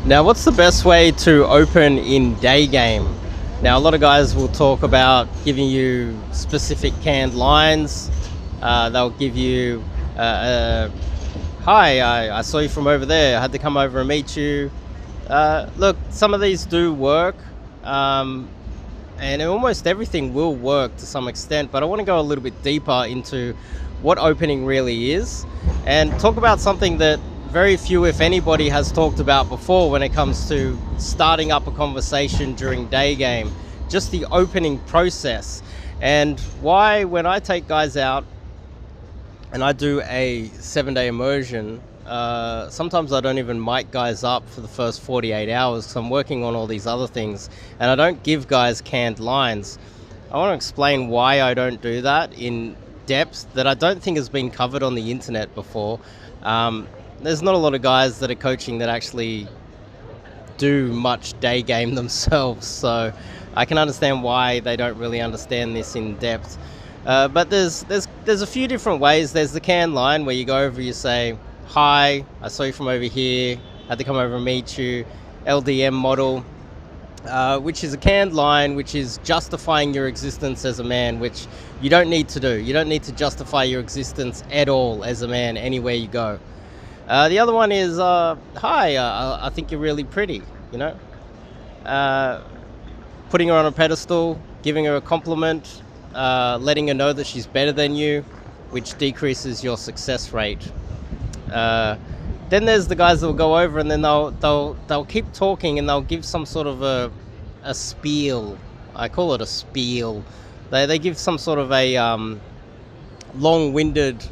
Now, what's the best way to open in Daygame? Now, a lot of guys will talk about giving you specific canned lines. They'll give you, hi, I saw you from over there. I had to come over and meet you. Look, some of these do work, and almost everything will work to some extent, but I want to go a little bit deeper into what opening really is and talk about something that very few, if anybody, has talked about before when it comes to starting up a conversation during Daygame, just the opening process, and why when I take guys out and I do a 7-day immersion, sometimes I don't even mic guys up for the first 48 hours because I'm working on all these other things, and I don't give guys canned lines. I want to explain why I don't do that in depth that I don't think has been covered on the internet before. There's not a lot of guys that are coaching that actually do much Daygame themselves, so I can understand why they don't really understand this in depth. But there's a few different ways. There's the canned line where you go over, you say, hi, I saw you from over here, had to come over and meet you. LDM model, which is a canned line, which is justifying your existence as a man, which you don't need to do. You don't need to justify your existence at all as a man anywhere you go. The other one is, hi, I think you're really pretty, you know. Putting her on a pedestal, giving her a compliment, letting her know that she's better than you, which decreases your success rate. Then there's the guys that will go over and then they'll keep talking and they'll give some sort of a spiel. I call it a spiel. They give some sort of a long-winded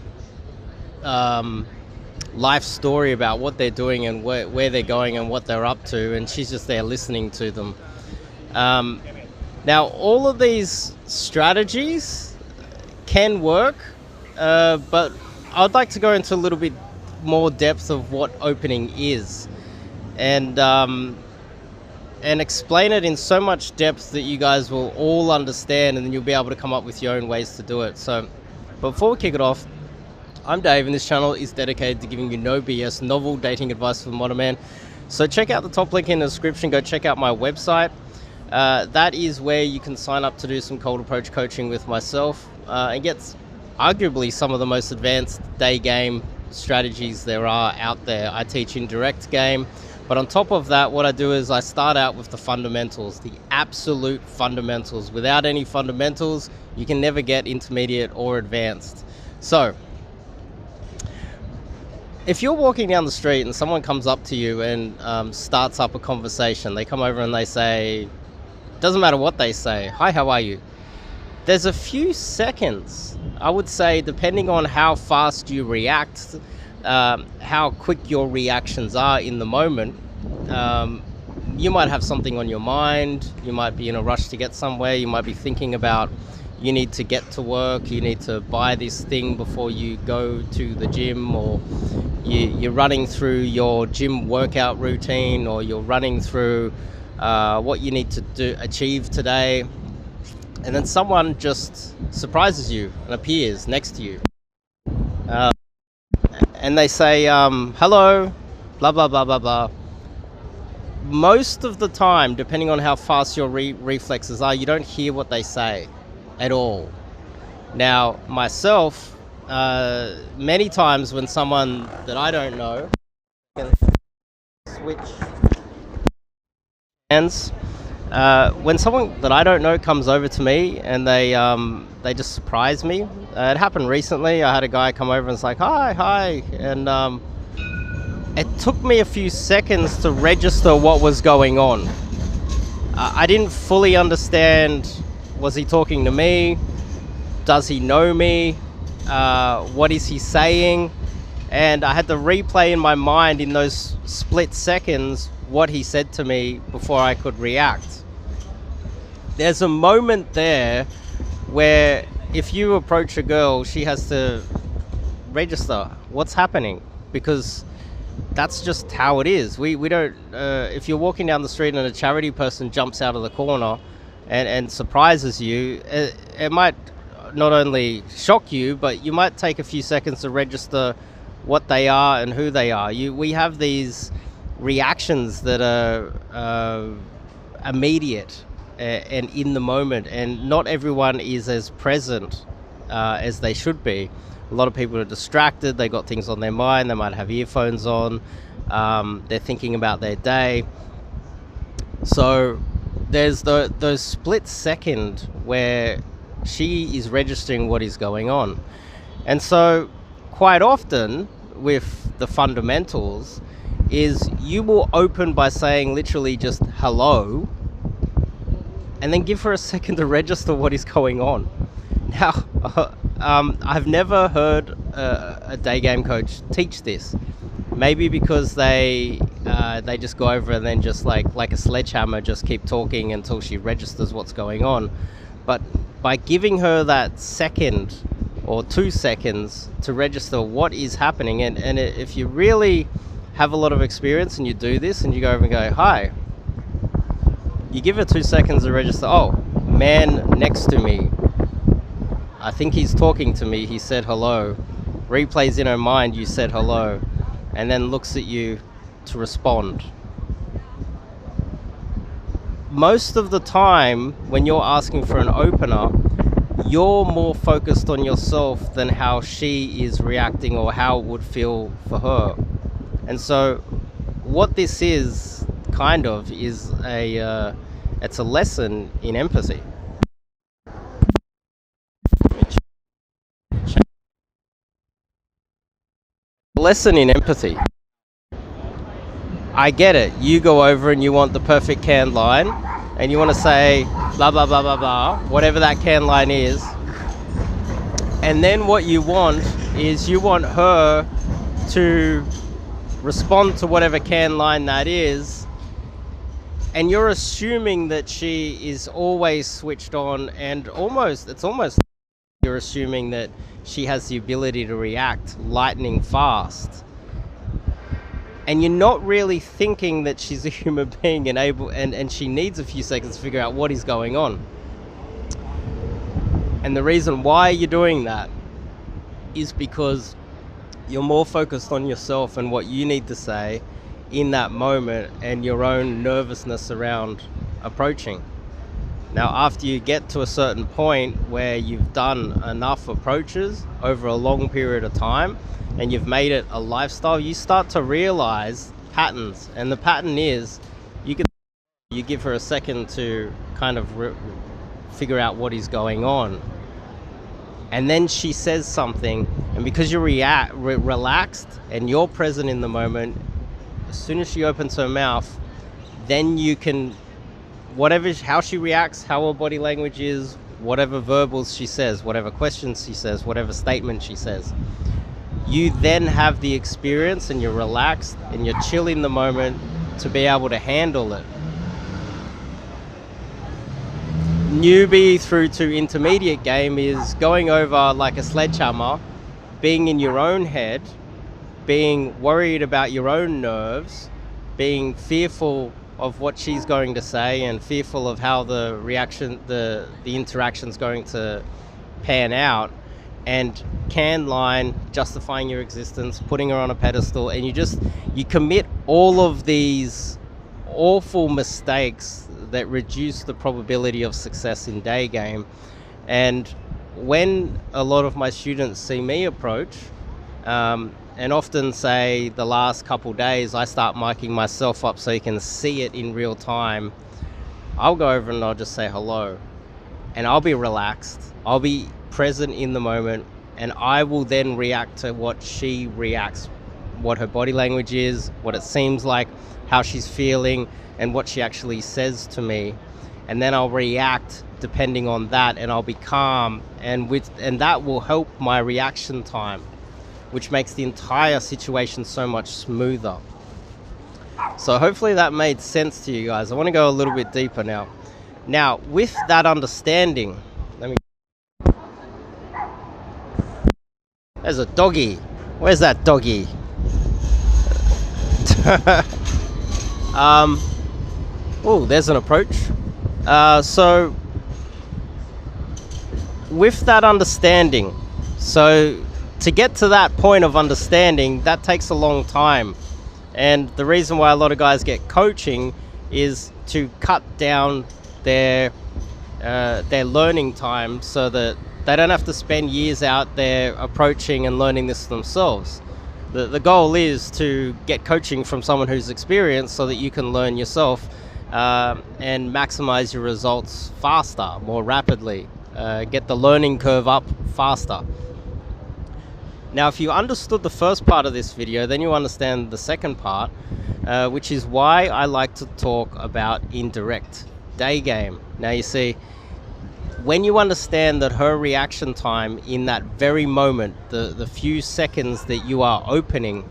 life story about what they're doing and where they're going and what they're up to, and she's just there listening to them. Now, all of these strategies can work, but I'd like to go into a little bit more depth of what opening is, and explain it in so much depth that you guys will all understand, and then you'll be able to come up with your own ways to do it. So before we kick it off, I'm Dave, and this channel is dedicated to giving you no BS, novel dating advice for the modern man. So check out the top link in the description. Go check out my website. That is where you can sign up to do some cold approach coaching with myself, and get arguably some of the most advanced Daygame strategies there are out there. I teach in direct game, but on top of that, what I do is I start out with the fundamentals, the absolute fundamentals. Without any fundamentals, you can never get intermediate or advanced. So if you're walking down the street and someone comes up to you and starts up a conversation, they come over and they say, doesn't matter what they say, hi, how are you? There's a few seconds, I would say, depending on how fast you react, how quick your reactions are in the moment. You might have something on your mind, you might be in a rush to get somewhere, you might be thinking about you need to get to work, you need to buy this thing before you go to the gym, or you're running through your gym workout routine, or you're running through what you need to achieve today, and then someone just surprises you and appears next to you, and they say, hello, blah, blah, blah, blah, blah. Most of the time, depending on how fast your reflexes are, you don't hear what they say at all. Now, myself, many times when someone that I don't know, switch hands, when someone that I don't know comes over to me and they just surprise me. It happened recently. I had a guy come over and it's like, hi, and it took me a few seconds to register what was going on. I didn't fully understand. Was he talking to me? Does he know me? What is he saying? And I had to replay in my mind in those split seconds what he said to me before I could react. There's a moment there where if you approach a girl, she has to register what's happening, because that's just how it is. We don't, if you're walking down the street and a charity person jumps out of the corner and surprises you, it might not only shock you, but you might take a few seconds to register what they are and who they are. We have these reactions that are immediate and in the moment, and not everyone is as present as they should be. A lot of people are distracted, they got things on their mind, they might have earphones on, they're thinking about their day. So there's those split second where she is registering what is going on. And so quite often with the fundamentals is you will open by saying literally just hello, and then give her a second to register what is going on. Now, I've never heard a day game coach teach this. Maybe because they just go over and then just like a sledgehammer, just keep talking until she registers what's going on. But by giving her that second or 2 seconds to register what is happening, and if you really have a lot of experience and you do this and you go over and go, hi, you give her 2 seconds to register, oh, man next to me, I think he's talking to me, he said hello, replays in her mind you said hello, and then looks at you to respond. Most of the time when you're asking for an opener, you're more focused on yourself than how she is reacting or how it would feel for her. And so what this is kind of is it's a lesson in empathy. Lesson in empathy. I get it. You go over and you want the perfect canned line, and you want to say blah blah blah blah blah, whatever that canned line is. And then what you want is you want her to respond to whatever canned line that is, and you're assuming that she is always switched on, and it's almost you're assuming that she has the ability to react lightning fast. And you're not really thinking that she's a human being and she needs a few seconds to figure out what is going on. And the reason why you're doing that is because you're more focused on yourself and what you need to say in that moment and your own nervousness around approaching. Now, after you get to a certain point where you've done enough approaches over a long period of time and you've made it a lifestyle, you start to realize patterns. And the pattern is you give her a second to kind of figure out what is going on. And then she says something, and because you're relaxed and you're present in the moment, as soon as she opens her mouth, then you can, how she reacts, how her body language is, whatever verbals she says, whatever questions she says, whatever statement she says, you then have the experience and you're relaxed and you're chill in the moment to be able to handle it. Newbie through to intermediate game is going over like a sledgehammer, being in your own head, being worried about your own nerves, being fearful of what she's going to say and fearful of how the interaction's going to pan out, and can line, justifying your existence, putting her on a pedestal, and you commit all of these awful mistakes that reduce the probability of success in day game. And when a lot of my students see me approach, and often say the last couple days I start miking myself up so you can see it in real time, I'll go over and I'll just say hello, and I'll be relaxed, I'll be present in the moment, and I will then react to what she reacts, what her body language is, what it seems like, how she's feeling, and what she actually says to me. And then I'll react depending on that, and I'll be calm, and that will help my reaction time, which makes the entire situation so much smoother. So hopefully that made sense to you guys. I want to go a little bit deeper now. Now, with that understanding, there's a doggy. Where's that doggy? Oh, there's an approach. So with that understanding, so to get to that point of understanding, that takes a long time. And the reason why a lot of guys get coaching is to cut down their learning time so that they don't have to spend years out there approaching and learning this themselves. The goal is to get coaching from someone who's experienced so that you can learn yourself and maximize your results faster, more rapidly, get the learning curve up faster. Now, if you understood the first part of this video, then you understand the second part, which is why I like to talk about indirect day game. Now, you see, when you understand that her reaction time in that very moment, the few seconds that you are opening,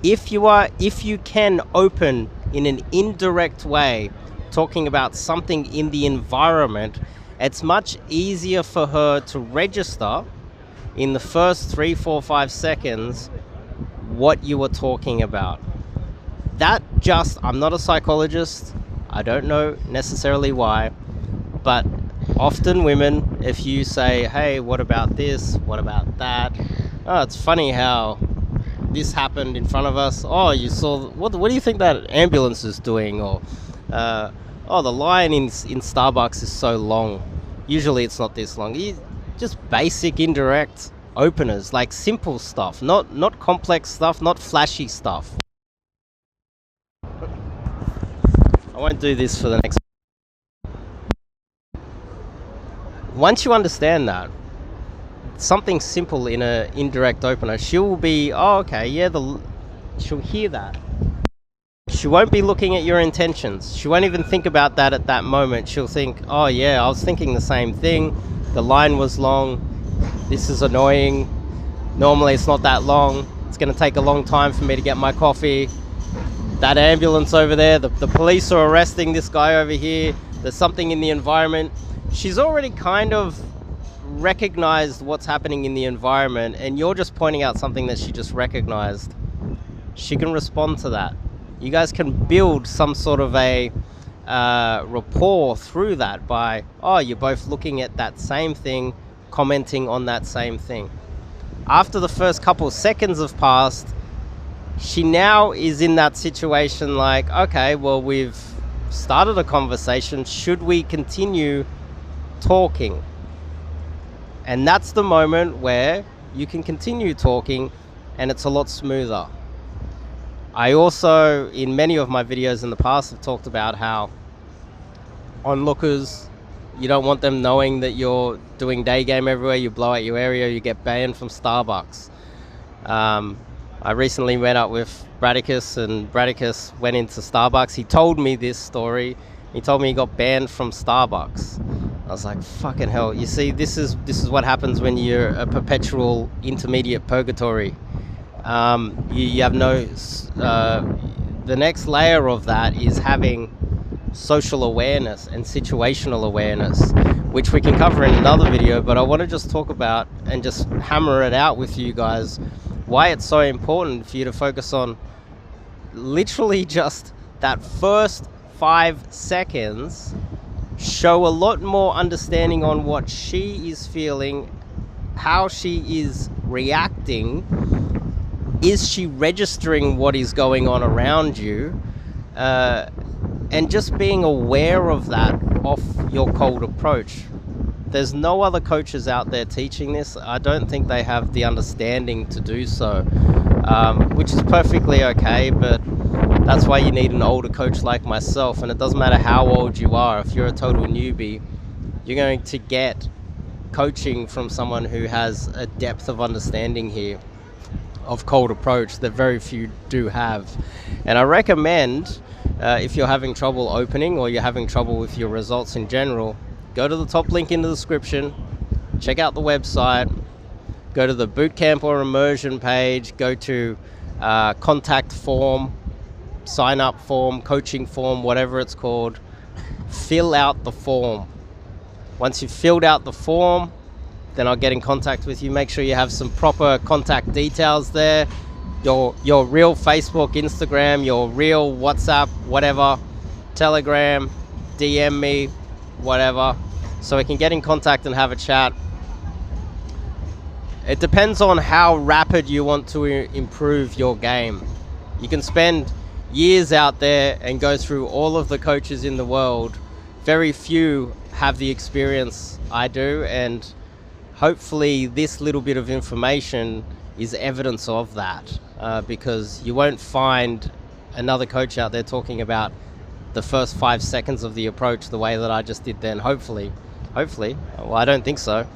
if you can open in an indirect way, talking about something in the environment, it's much easier for her to register in the first 3, 4, 5 seconds what you were talking about. I'm not a psychologist, I don't know necessarily why, but often women, if you say, hey, what about this, what about that, oh, it's funny how this happened in front of us, oh, you saw, what do you think that ambulance is doing, or oh, the line in Starbucks is so long, usually it's not this long. Just basic indirect openers, like simple stuff, not complex stuff, not flashy stuff. I won't do this for the next. Once you understand that, something simple in an indirect opener, she'll be, oh, okay, yeah, she'll hear that. She won't be looking at your intentions. She won't even think about that at that moment. She'll think, oh yeah, I was thinking the same thing. The line was long. This is annoying. Normally it's not that long. It's going to take a long time for me to get my coffee. That ambulance over there, the police are arresting this guy over here. There's something in the environment. She's already kind of recognized what's happening in the environment, and you're just pointing out something that she just recognized. She can respond to that. You guys can build some sort of a rapport through that by, oh, you're both looking at that same thing, commenting on that same thing. After the first couple of seconds have passed, she now is in that situation like, okay, well, we've started a conversation. Should we continue talking? And that's the moment where you can continue talking and it's a lot smoother. I also, in many of my videos in the past, have talked about how onlookers, you don't want them knowing that you're doing day game everywhere. You blow out your area, you get banned from Starbucks. I recently met up with Bradicus, and Bradicus went into Starbucks. He told me this story. He told me he got banned from Starbucks. I was like, fucking hell. You see, this is what happens when you're a perpetual intermediate purgatory. You have no... the next layer of that is having social awareness and situational awareness, which we can cover in another video, but I want to just talk about and just hammer it out with you guys, why it's so important for you to focus on literally just that first 5 seconds. Show a lot more understanding on what she is feeling, how she is reacting. Is she registering what is going on around you? And just being aware of that off your cold approach. There's no other coaches out there teaching this. I don't think they have the understanding to do so, which is perfectly okay, but that's why you need an older coach like myself. And it doesn't matter how old you are. If you're a total newbie, you're going to get coaching from someone who has a depth of understanding here of cold approach that very few do have. And I recommend, if you're having trouble opening or you're having trouble with your results in general, go to the top link in the description, check out the website, go to the bootcamp or immersion page, go to contact form, sign up form, coaching form, whatever it's called. Fill out the form. Once you've filled out the form, then I'll get in contact with you. Make sure you have some proper contact details there. Your real Facebook, Instagram, your real WhatsApp, whatever, Telegram, DM me, whatever, so we can get in contact and have a chat. It depends on how rapid you want to improve your game. You can spend years out there and go through all of the coaches in the world. Very few have the experience I do, and hopefully this little bit of information is evidence of that, because you won't find another coach out there talking about the first 5 seconds of the approach the way that I just did then. Hopefully. Well, I don't think so.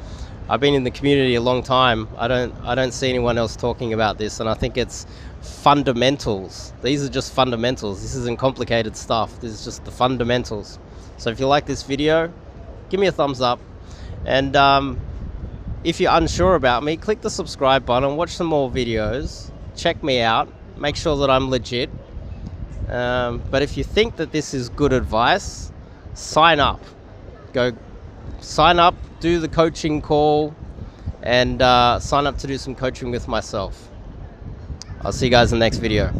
I've been in the community a long time. I don't see anyone else talking about this, and I think it's fundamentals. These are just fundamentals. This isn't complicated stuff. This is just the fundamentals. So if you like this video, give me a thumbs up, and if you're unsure about me, click the subscribe button, watch some more videos, check me out, make sure that I'm legit. But if you think that this is good advice, sign up. Go sign up, do the coaching call, and sign up to do some coaching with myself. I'll see you guys in the next video.